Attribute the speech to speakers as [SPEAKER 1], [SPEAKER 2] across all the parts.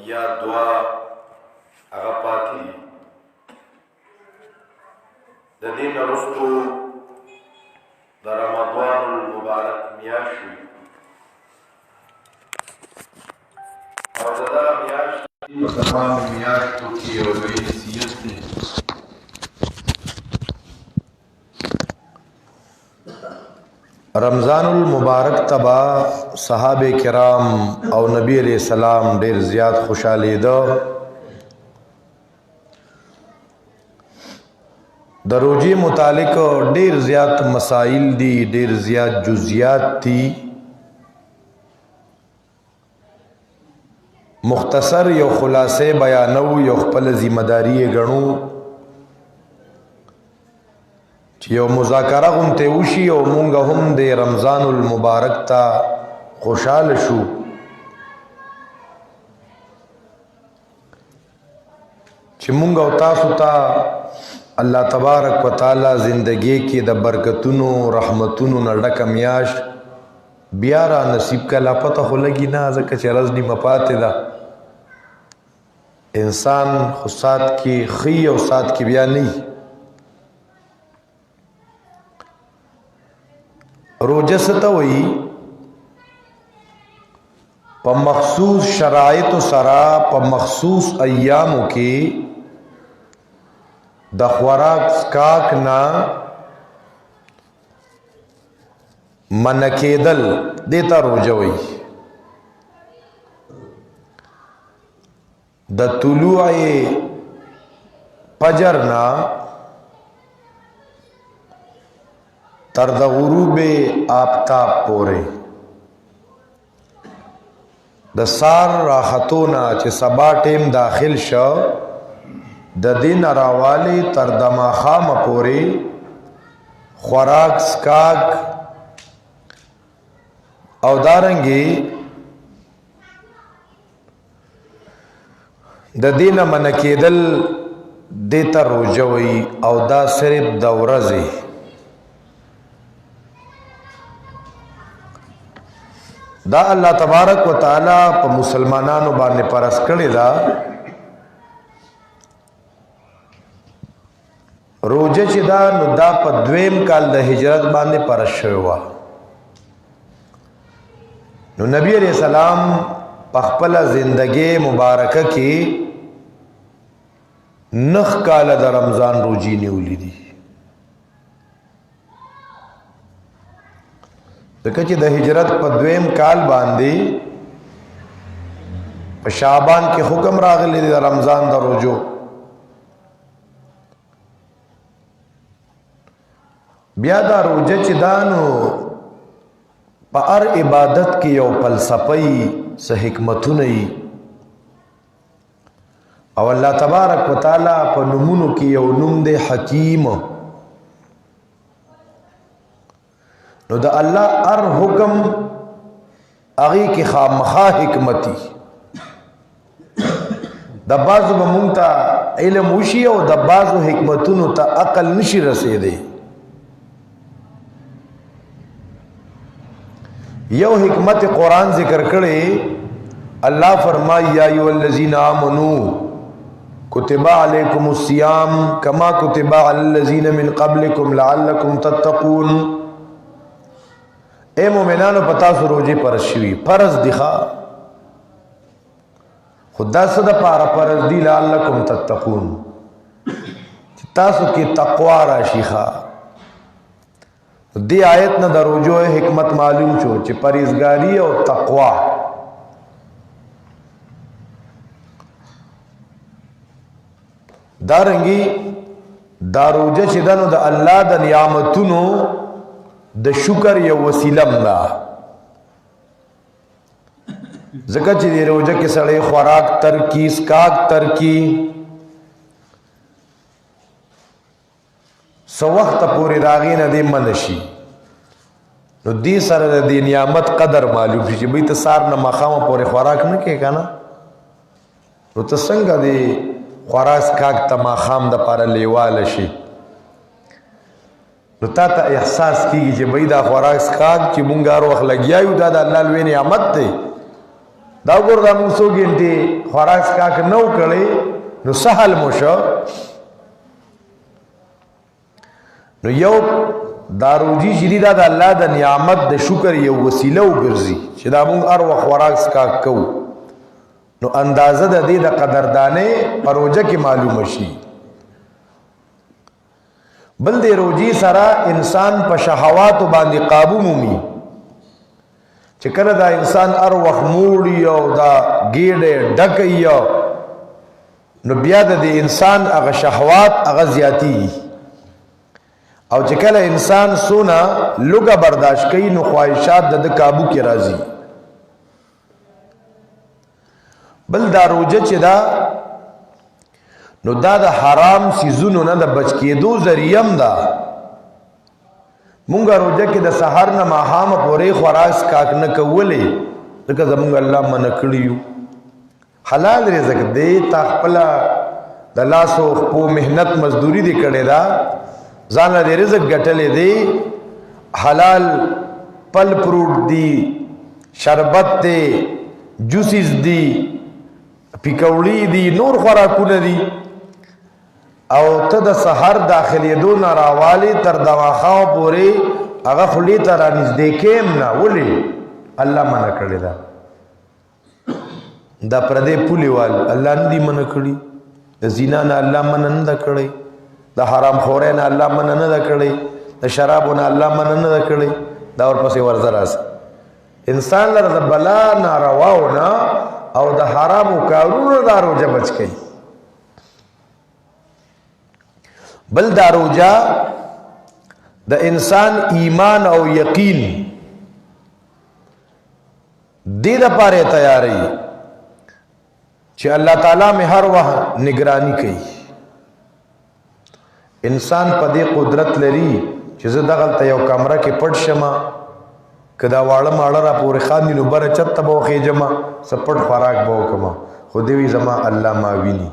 [SPEAKER 1] یا دعا هغه پاتې دي. د دې نه وروستو د رمضان المبارک میاشت وي او د دغه میاشت په تمامو میاشتو کې یو لوی نصیحت دی. رمضان المبارک تبا صحابه کرام او نبی علیہ السلام ډیر زیات خوشاله ده. د روزي متعلق ډیر زیات مسائل دي، ډیر زیات جزئیات دي. مختصر یو خلاصه بیانو، یو خپل ذمہ داری غنو چې یو مذاکره غونته وشي او مونږ هم د رمضان المبارک ته خوشاله شو. چې مونږ او تاسو ته الله تبارک وتعالى زندگی کې د برکتونو رحمتونو نه ډکه میاشت بیا را نصیب کله پته خو لګي نه، ځکه چې ورځ نیمه پاتې ده. انسان خو سات کې خي او سات کې بیا نه. روزه څه وایي؟ په مخصوص شرایط سره په مخصوص ایامو کې د خوراک سکاک نه منع کېدل دیتا روزه وایي. د طلوع فجر نه تر د غروب آفتاب پورې د سار راحتونه چې سبا ټیم داخل شو د دین راوالی تر د ماښام پورې خوراک سکاک او دارنګي د دین منع کېدل دیتا روزه وایي او دا صرف د ورځې. دا الله تبارک وتعالی په مسلمانانو باندې پرس کړی دا. روزه چې دا نو دا په دویم کال د هجرت باندې پرس شوی و. نو نبی علیہ السلام په خپل زندګی مبارکه کې 9 کال د رمضان روزي نیولې دي. ځکه چې د هجرت په دویم کال باندې په شعبان کې حکم راغلی دی د رمضان د روزو. بیا دا روزه چې دانو په هر عبادت کې یو فلسفه څه حکمتونه او الله تبارک وتعالى په نومونو کې یو نوم دی حکیم. نو د الله هر حکم هغه کې خامخا حکمتي. د بعضو به مونږ ته علم وشي او د بعضو حکمتونو ته عقل نشي رسېدی. یو حکمت قرآن ذکر کړي، الله فرمایي یا ایها الذین آمنوا کتب علیکم الصیام کما کتب علی الذین من قبلکم لعلکم تتقون. اے مومنانو پتا سو روزه فرض شوی، فرض دخا خدا صد پارا فرض دی لعلکم تتقون، تاسو کې تقوا راشي. ښا دی آیت نه د روزو حکمت معلوم شو چې پرهیزګاری او تقوا. دارنګي دا روزه چې دنو د الله د نعمتونو د شکر یو وسیله ده. ځکه چې د روزه کې سړی خوراک ترکی سکاک ترکی سو وخت پورې داغې نه دی منشي. نو دې سره د دې نعمت قدر معلوم شي چې به ته سار نه ماښامه پورې خوراک نه کوې که نه، نو ته څنګه دی خوراک سکاک ته ماښام دپاره لیواله شي. نو تا ته احساس کیږي چې بھئی دا خوراک سکاک چې مونږ هر وخت لګیا یو دا د الله لوی نعمت دی. دا ګور دا موږ څو ګنټې خوراک څښاک نه وکړی نو سهل مو شو. نو یو دا روجي چې دي دا د الله د نعمت د شکر یو وسیله وګرځي چې دا موږ هر وخت خوراک څښاک کوو نو اندازه د دې د قدردانۍ په روژه کې معلومه شي. بل د روجي سره انسان په شهواتو باندې قابو مومي چې کله دا انسان هر وخت موړي او دا ګیډې ډکوي نو بیا د انسان هغه شهوات هغه زیاتېږي او چې کله انسان سونه لږه برداشت کوي نو خواهشات د قابو کې راځي. بل دا روجه چې دا نو دا د حرام سیزونو نه د بچ کېدو ذریعه هم ده. مونږ روجه کې د سحر نه ماښامه پورې خوراک څښاک نه کولی ځکه زمونږ الله منع کړي یو. حلال رزق دی تا خپله د لاسو خپو محنت مزدوري دې کړې ده ځان له دې رزق ګټلی دی حلال پل فروټ دی شربت دی جوسیز دی پکوړي دي نور خوراکونه دي او ته د سحر داخلېدو نه راوالي تر دواخاو پورې هغه خولې ته رانږدې کېم نه ولې الله منع کړې ده. دا پردې پولې وال الله نه دي منع کړي د زنا نه الله منع نه ده کړی د حرام خورۍ نه الله منع نه ده کړی د شرابو نه الله منع نه ده کړی دا ورپسې ورځه راسي انسان لره د بلا نارواو نه او د حرامو کارونو دا روجه بچ کړي. بل دا روجه د انسان ایمان او یقین دې دپاره تیاری چې الله تعالی مې هر وخت نگرانی کوي. انسان په دې قدرت لري چې زه دغلته یو کمره کې پټ شمه که دا واړه ماړه را پورې خاندي نو بره چت ته به وخېجمه څه پټ خوراک به وکړمه خو دې وي زما الله ما ویني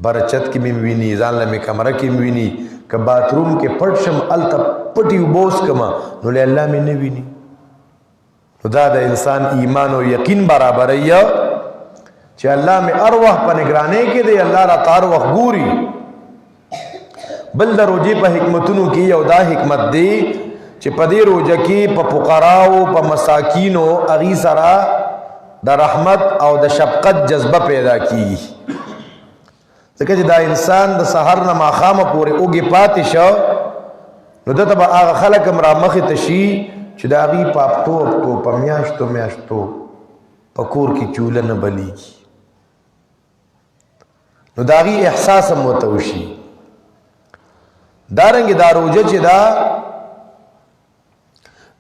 [SPEAKER 1] بره چت کې مې ویني ځان له مې کمره کې مې ویني که باتروم کې پټ شم هلته پټې اوبه وڅښمه نو له الله مې نه ویني. نو دا د انسان ایمان او یقین برابروي چې الله مې هر وخت په نگرانۍ کې دی الله راته هر وخت ګوري. بل د روجې په حکمتونو کې یو دا حکمت دی چې په دې روجه کې په فقراو په مساکینو هغې سره د رحمت او د شفقت جذبه پیدا کیږي ځکه چې دا انسان د سحر نه ماښامه پورې اوږې پاتې شو نو دته به هغه خلک هم رامخې ته شي چې د هغې په هفتو په میاشتو په کور کې چوله نه بلیږي نو د هغې احساس هم ورته وشي. دارنګې دا روجه چې دا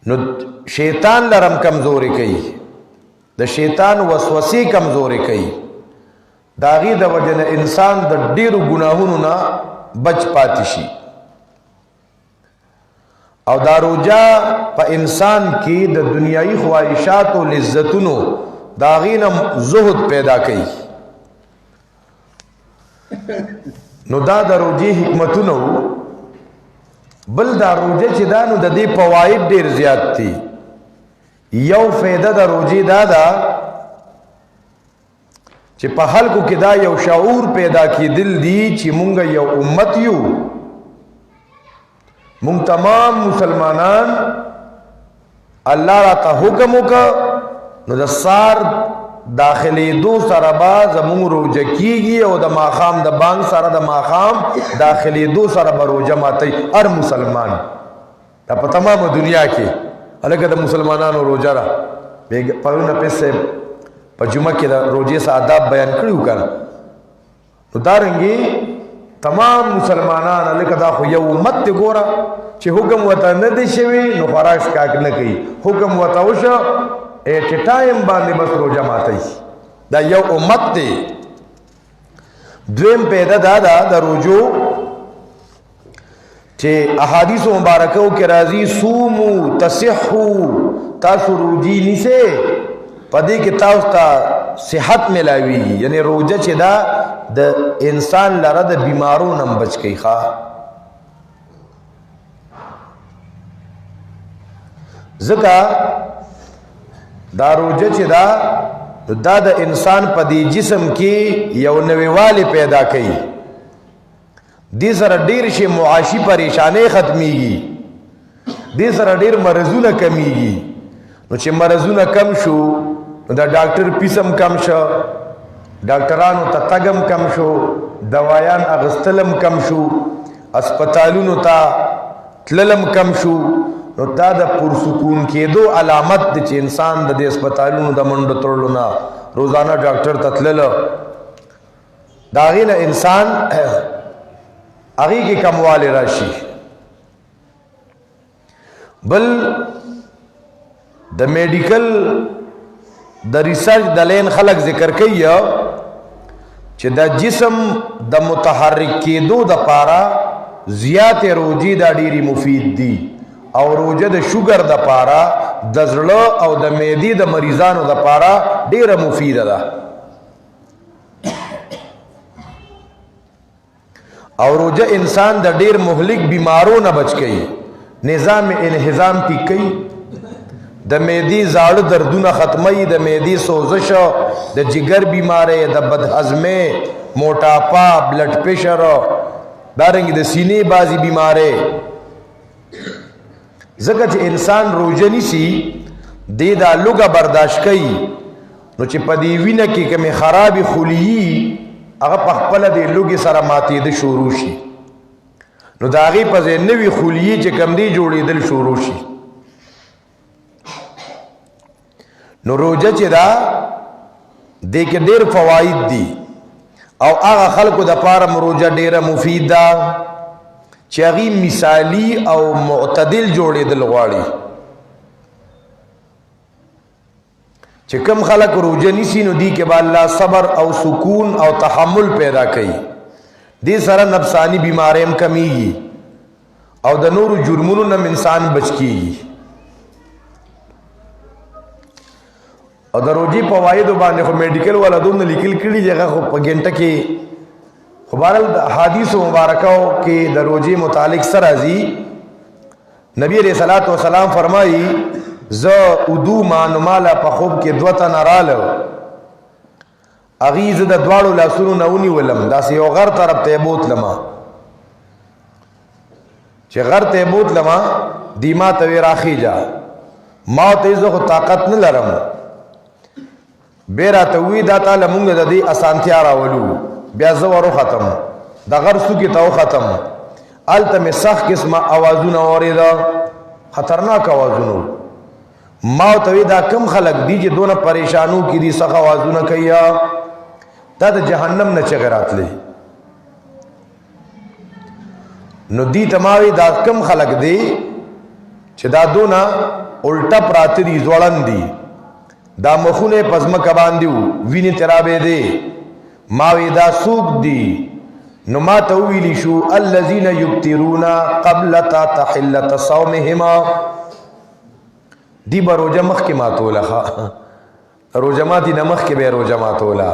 [SPEAKER 1] نو شیطان لرم کمزوري کوي د شیطان وسوسې کمزوري کوي د هغې د وجه نه انسان د ډېرو ګناهونو نه بچ پاتې شي او دا روجه په انسان کې د دنیایي خواهشاتو لذتونو د هغې نه زهد پیدا کوي. نو دا د روجې حکمتونه بل دا روجه چې دا نو د دې فواید ډېر زیات دي. یو فایده د روجې دا ده چې په خلکو کې دا یو شعور پیدا کېدل دي چې مونږ یو امت یو مونږ تمام مسلمانان الله راته حکم وکړ نو د سار داخلېدو سره به زمونږ روجه کېږي او د ماښام د بانګ سره د ماښام داخلېدو سره به روجه ماتوي هر مسلمان دا په تمامه دنیا کې هلکه د مسلمانانو روجه ده پرون حافظ صاحب په جمعه کې د روجې څه آداب بیان کړي وو که نه نو دارنګې تمام مسلمانان هلکه دا خو یو امت دی ګوره چې حکم ورته نه دی شوي نو خوراک څښاک نه کوي حکم ورته وشو ایٹ ټایم باندې بس روجه ماتوي دا یو امت دی. دویم پیدا دا ده د روجو چې احادیثو مبارکو کې راځي صومو تصحو تاسو روجي نیسئ په دې کې تاسو ته صحت ملاویږي یعنی روجه چې دا د انسان لره د بیمارو نه بچ کوي ځکه دا روجه چې دا دا د انسان په دې جسم کې یو نویوالی پیدا کوي دې سره ډیر شي معاشي پریشانې ختمیږي دې سره ډیر مرزونه کمیږي نو چې مرزونه کم شو نو دا ډاکټر پیسم کم شو ډاکټرانو ته تګم کم شو دوایان اغستلم کم شو اسپیټالونو ته تللم کم شو نو دا د پرسکون کېدو علامت دی چې انسان د دې اسپیټالونو د منډو تړلو نه روزانه ډاکټر ته تللو د هغې نه انسان هغې کې کموالی راشي بل د میډیکل د ریسرچ د لین خلق ذکر کوي چې د جسم د متحرک کېدو د پاره زیات روجي دا ډیری مفید دي او روجه د شوګر د پاره د زړه او د معدې د مریضانو د پاره ډیره مفیده ده او روجه انسان د ډیر مهلک بیمارو نه بچ کوي نظام انهضام ټیک کوي د معدې زاړه دردونه ختمي د معدې سوزش د جگر بیماری د بدهضمي موټاپا بلډ پریشر دارنګ د سینې بازي بیماری ځکه چې انسان روزه نیسي دې دا لوګه برداشت کوي نو چې په دې وینه کې کومې خرابې خلیي هغه په خپله دې لوګې سره ماتېده شروع شي نو د هغې په ځای نوي خلیي چې کوم دی جوړېدل شروع شي نو روزه چې دا دې کې ډېر فواید دي او هغه خلکو د پاره روزه ډېره مفید ده چې هغې مثالي او معتدل جوړېدل غواړي چې کم خلک روزه نیسي نو دې کې به الله صبر او سکون او تحمل پیدا کوي دې سره نفسانی بیماری هم کمیږي او د نورو جرمونو نه انسان بچ کیږي او د روزي فوایدو باندې خو میډیکل والا دومره لیکل کړي چې هغه خو په ګنټه کې خو بهرحال د احادیثو مبارکو کې د روزي متعلق سره راځي نبی علیہ الصلوۃ والسلام فرمایي زه ادو مانو مالا په خوب کې دوه تنه راله هغې زه د دواړو لاسونو نه ونیولم داسې یو غر طرف ته یې بوتلمه چې غر ته یې بوتلمه دی ما ته ویې راخیجه ما ورته زه خو طاقت نه لرم بیا راته ووایي دا تاله مونږ د دې اسانتیا راولو بیا زه وروختم د غر څوکې ته وختم هلته مې سخت قسمه اوازونه واورېده خطرناک اوازونه ما ورته ووایي دا کم خلک دي چې دونه پریشانو کې دي سخت اوازونه کوي دا د جهنم نه چغې راتلی نو دې ته ما وایي دا کم خلک دی چې دا دونه الټه پراته دي ځوړند دي دا مخونه په ځمکه باندې وو وینې ترابېدې ما وی دا څوک دي نو ما ته وویلی شو الذین یبترون قبل تحلة صومهما دی به روژه مخکې ماتوله ښه روژه ماتي نه مخکې به یې روژه ماتوله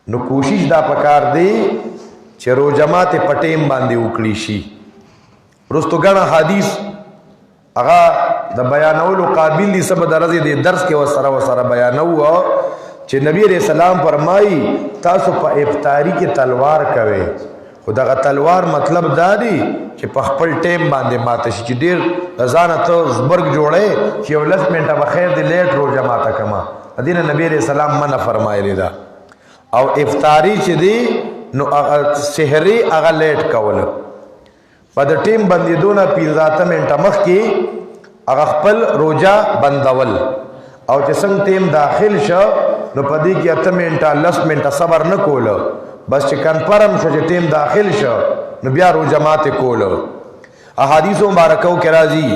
[SPEAKER 1] نو کوشش دا پکار دی چې روژه ماتې په ټیم باندې وکړي شي وروستو ګڼه حدیث هغه د بیانولو قابل دي څه به د ورځې د درس کې ورسره بیانوو چې نبی علیہ السلام فرمایي تاسو په افطاري کې تلوار کوئ خو دغه تلوار مطلب دا دی چې په خپل ټیم باندې ماته شي چې ډېر د ځانه ته زبرګ جوړی چې یو 10 منټه به خیر دی لیټ روژه ماته کما د دې نه نبی علیہ السلام منع فرمایلی ده او افطاري چې دی نو سحري هغه لیټ کوله په د ټیم بندېدو نه 15 منټه مخکې هغه خپل روژه بندول او چې څنګه ټیم داخل شو نو په دې کې 8 منټه 10 منټه صبر نه کوله بس چې کنفرم شو چې ټیم داخل شو نو بیا روژه ماتې کوله احادیثو مبارکو کې راځي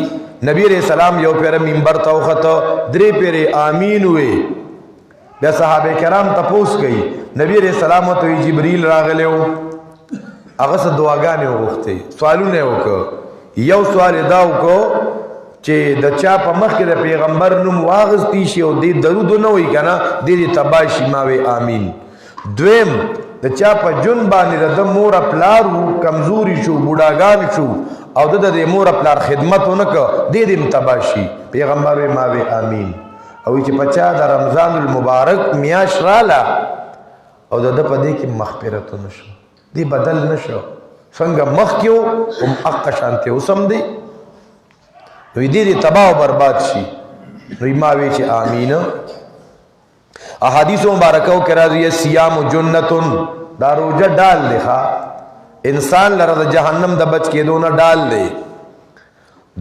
[SPEAKER 1] نبی علیہ السلام یو پیر منبر ته وخته 3 پیرې آمین وې بیا صحابه کرام تپوس کوي نبی علیہ السلام ته جبرئیل راغلی و هغه څه دعاګانې وغوښتې سوالونه یې وکړه یو سوال یې دا وکړو چې د چا په مخ کې د پیغمبر نوم واغستی شي او دې درود نه وایي که نه دې تباه شي ما وی آمین دویم د چا په جون باندې د مور پلار کمزوري شو بوډاګان شو او د مور پلار خدمت ونه که دې تباه شي پیغمبر وی ما وی آمین او چې پچا د رمضان المبارک میاش رالا او د په دې کې مغفرت نشو دی بدل نشو څنګه مخ کېو هم حق شانته اوسم دی نو دې تباہ او برباد شي نو ما وی چې امین احادیث مبارکو کې راځي صيام جنتون دا روزه ډال لخوا انسان لره د جهنم د بچ کېدو نه ډال دی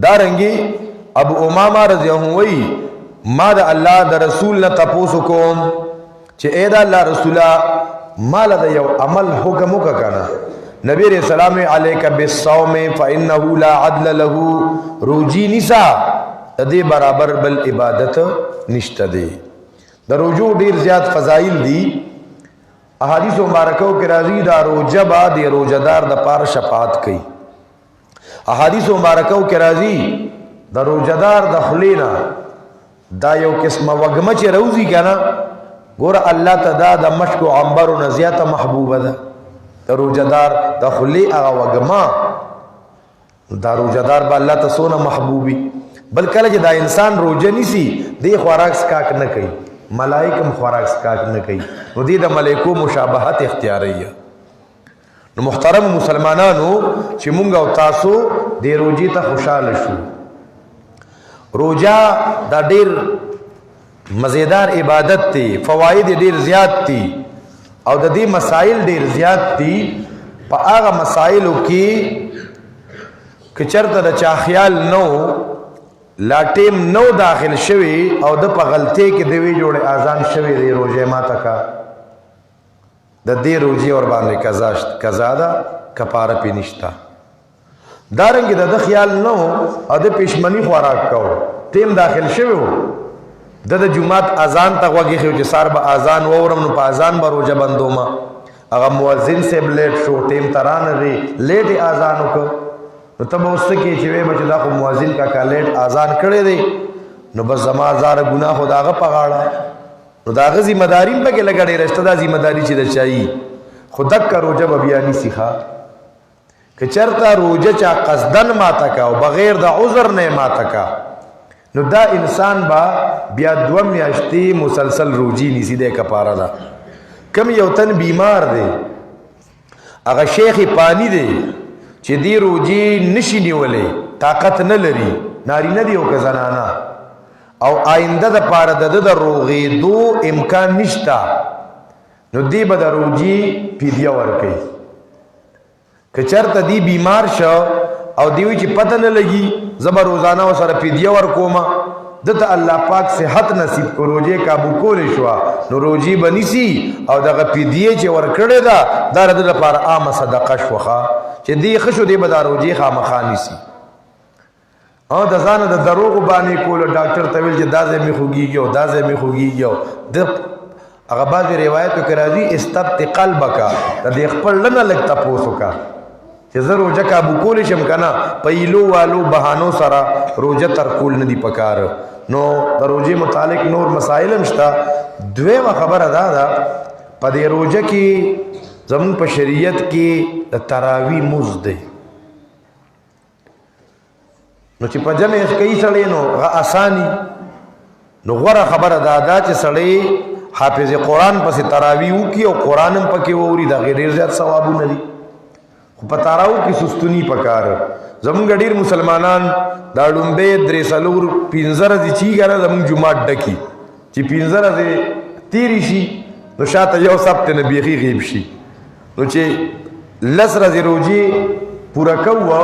[SPEAKER 1] دارنګي ابو امامه رضی الله وی ما د الله د رسول نه تاسو کوم چې اې دا الله رسولا مال د یو عمل حکم وکړه نبی رسول الله علیک بالصوم فانه لا عدل له روجی نساء د دې برابر بل عبادت نشته دی د روجو ډیر زیات فضایل دي احادیث مبارکو کې راځي دا روزه با د روزدار د پار شفاعت کوي احادیث مبارکو کې راځي د روزدار د خلینا دا یو قسمه وګمه چې روزي کنه ګور الله تعالی د مشک او عنبر او زیاته محبوبه ده د روزدار د خلی هغه وګما دا روزدار به الله ته سونه محبوبي بل کله چې دا انسان روزه نیسی دی خوراک سکاک نه کوي ملائکم خوراک سکاک نه کوي نو دې د ملائکو مشابهت اختیاریه نو محترم مسلمانانو چې مونږ او تاسو د روزي ته خوشاله شو روزه دا ډیر مزیدار عبادت دی فواید ډیر زیات دي او د دې مسائل ډیر زیات دي په هغه مسائلو کې چرته د چا خیال نو لا ټیم نو داخل شوی او د په غلطی کې دی وی جوړه اذان شوی دی روزه ما تکا د دې روزي اور باندې قضا ده کفاره پې نشتا دارنګ د خیال نو او د پښمنی خوراک کو ټیم داخل شوی د جمعات اذان ته وګی خو چې سار به اذان وورم نو په اذان به روزه بندوما هغه مؤذن سے لیٹ شو ټیم ترانه دی لیٹ اذان وکړه نو تب اوس کې چې وې بچ دا خو مؤذن کا کالیټ اذان کړي دی نو بس زما زار ګناه خداغه پغاړه نو داغه ذمہ داری په کې لګړې رشتہ دا ذمہ داری چې د چای خودک کا روزه بیا ني سیخا که چرتا روزه چا قصدن ماته کا او بغیر د عذر نه ماته کا نو دا انسان با بیا دو میاشتې مسلسل روزي نيسي د کفاره ده کم یو تن بیمار دی هغه شیخ پانی دی چې دی روزي نشي نیولې طاقت نه لري نارینه دی او که زنانه او آینده د پاره د روغېدو امکان نشتا نو دی به د روزي فدیه ورکوي که چرته دی بیمار شو او دیوی چې پته نه لګي زبر روزانه سره فدیه ورکوما دته الله پاک صحت نصیب کو روزه قابو کول شو نو روزي بنسي او دغه فدیه چې ورکړه دا د لپاره عامه صدقه شوخه چې دی خشو دی به د روزي خامخانی سي او د ځان د دروغ باندې کول ډاکټر تویل چې دازه می خوږیږي او دازه می خوږیږي د هغه بعض روایتو کې راځي استبت قلبک د خپل نه لګ تاسو کا چې زه روزه قابو کول شم کنه پیلو والو بهانو سره روزه تر کول نه دی پکار نو د روزه متعلق نور مسائل مشتا دویمه خبره ده په دې روزه کې زمون په شریعت کې د تراوی مز دی نو چې په جمع کوي سړی نو آسانی نو غوره خبره ده چې سړی حافظ قرآن پسې تراوی وکي او قرآن هم پکې ووري دا ډېر زیات ثوابونه دي خو په تراو کې سستونی پکار زمونږ ډېر مسلمانان دا ډومبې درې څلور پنځه ورځې چې ګره زمونږ جومات ډکي چې پنځه ورځې تېرې شي نو شاته یو سبت نه بیخي غیب شي نو چې لس ورځې روزې پوره کوو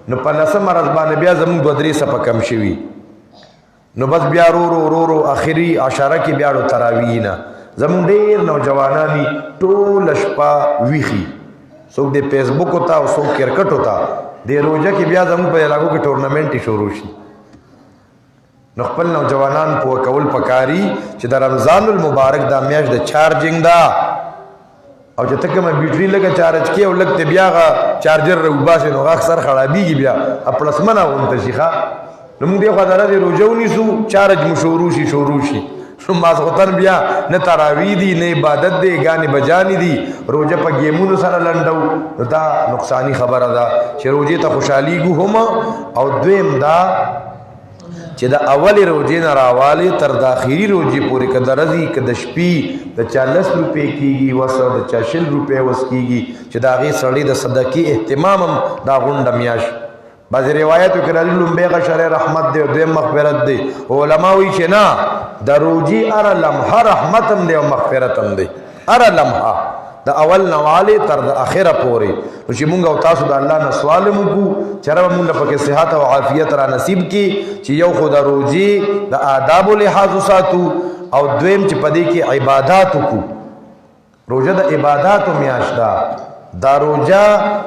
[SPEAKER 1] نو په لسمه ورځ باندې بیا زمونږ دوه درې څپه کم شوي نو بس بیا رو آخري عشره کې بیا تراویح نه زمونږ ډېر نوجوانان ټول شپه ویښي څوک د فیسبوک ہوتا او څوک کرکټ ہوتا د روزه کې بیا زموږ په علاقو کې ټورنمنټ شروع شي نو خپل نوجوانان په کول پکاري چې د رمضان المبارک د میاشت د چارجینګ دا او چې تک مې بیټری لګه چارج کې او لګته بیا غا چارجر روباسه نو اکثر خرابېږي بیا پلس منه ونته شيخه نو موږ دی خو درته روزه ونیسو چارج مشورو شي شو مازغتن بیا نه تراوی دی نه عبادت دی غانی بجانی دی روزه په گیمونو سره لنډو دا نقصانی خبره ده چې روزه ته خوشحالي ګو هم او دویم دا چې د اول روزې نه راوالی تر د اخري روزې پورې که د ورځې که د شپې د چا 10 روپۍ کېږي وس د چا 20 روپۍ وس کېږي چې د هغې سړی د صدقې اهتمام هم دا غونډه میاشت بعضې روایتو کې راځي لومبۍ غشری رحمت دی او دویم مغفرت دی علما وایي چې نه د روزې هره لمحه رحمت هم دی او مغفرت هم دی هره لمحه د اول نواله تر د اخره پورې نو چې مونږ او تاسو د الله نه سوال وکړو چې رب مونږ پکې صحت او عافیت را نصیب کړي چې یو خو د روزې د آداب لحاظ ساتو او دویم چې پدې کې عبادت وکړو روزه د عبادت میاشت ده دا روزه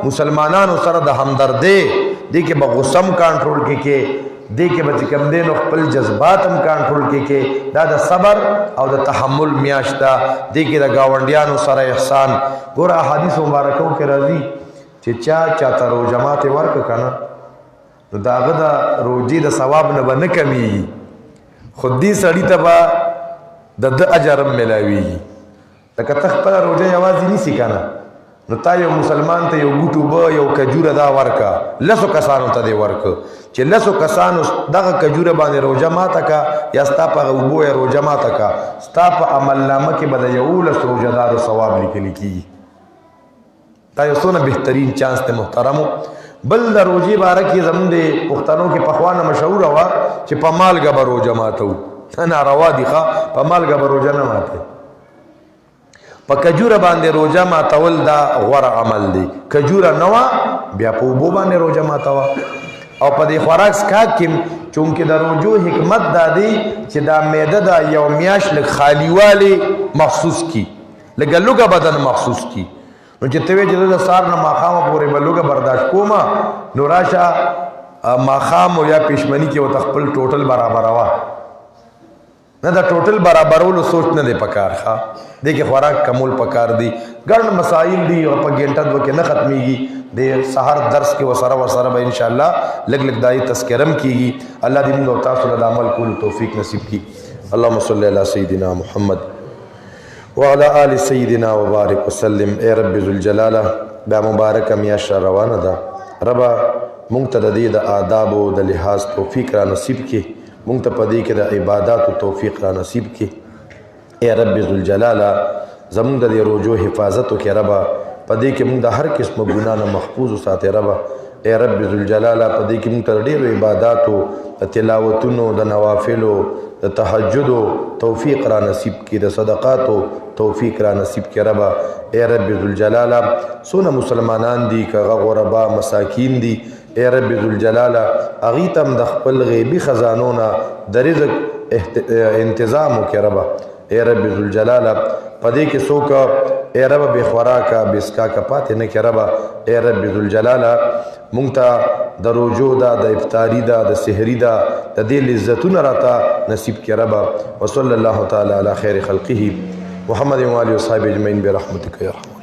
[SPEAKER 1] مسلمانانو سره د همدردۍ دې کې به غصه کنټرول کې دې کې به چې کوم دی نو خپل جذبات هم کنټرول کې دا د صبر او د تحمل میاشت ده دې کې د ګاونډیانو سره احسان ګوره احادیث مبارکو کې راځي چې چاته روزه ماتې ورکړه که نه نو د هغه د روزې د ثواب نه به نه کمیږي خو دې سړي ته به د ده اجر هم میلاویږي لکه ته خپله روزه یوازې نیسي که نه نو تا یو مسلمان ته یو ګوټ اوبه یو کجوره دا ورکه 10 کسانو ته دې ورکه چې 10 کسانو دغه کجوره باندې روزه ماته کا یا ستا په هغه اوبو یې روزه ماته کا ستا په عملنامه کې به د 11 روزهدارو ثواب لیکلی کېږي دا یو څونه بهترین چانس دی محترمو بل د روزې باره کې زموږ د پښتنو کې پخوا نه مشهوره وه چې په مالګه به روزه ماتو ناروا دي ښه په مالګه به روزه نه ماتئ په کجوره باندې روزه ماتول دا غوره عمل دی کجوره نه وه بیا په اوبو باندې روزه ماتوه او په دې خوراک څښاک کې چونکې د روزو حکمت دا دی چې دا معده دا یو میاشت لږ خالیوالی محسوس کی لږه لږه بدن محسوس کی نو چې ته وایې چې زه د سهار نه ماښامه پورې به لږه برداشت کومه نو راشه ماښام او یا پېشمني کې ورته خپل ټوټل برابروه نه دا ټوټل برابرولو سوچ نه دی پکار ښه دې کې خوراک کمول پکار دی ګڼ مسایل دي او په ګنټه دوه کې نه ختمیږي د سحر درس کې ورسره به انشاءالله لږ لږ دای تذکرم کیږي الله دې موږ او تاسو له عمل کولو توفیق نصیب کړي اللهم صل علی سیدنا محمد وعلى آل سیدنا وبارک وسلم اے رب ذوالجلاله دا مبارکه میاشت روانه ده ربه موږ ته د دې د آدابو د لحاظ توفیق را نصیب کړي مونږ ته په دې کې د عباداتو توفیق را نصیب کړي اے رب ذوالجلاله زمونږ د دې روزو حفاظت وکړې ربه په دې کې مونږ د هر قسمه ګناه نه محفوظ وساتې ربه اے رب ذوالجلاله په دې کې مونږ ته د ډېرو عباداتو د تلاوتونو د نوافلو د تهجدو توفیق را نصیب کړي د صدقاتو توفیق را نصیب کړي ربه اے رب ذوالجلاله څونه مسلمانان دي که هغه غربا مساکین دي اے رب ذوالجلاله هغوی ته هم د خپل غیبي خزانو نه د رزق انتظام وکړې ربه اے رب ذوالجلاله په دې کې څوک اے رب بې خوراکه بې څښاکه پاتې نه کړې ربه اے رب ذوالجلاله مونږ ته د روزو ده د افطاري ده د سحري ده د دې لذتونه راته نصیب کړې ربه وصلی الله تعالی علی خیر خلقه محمد و آله و صحبه اجمعین برحمتک یا رحمن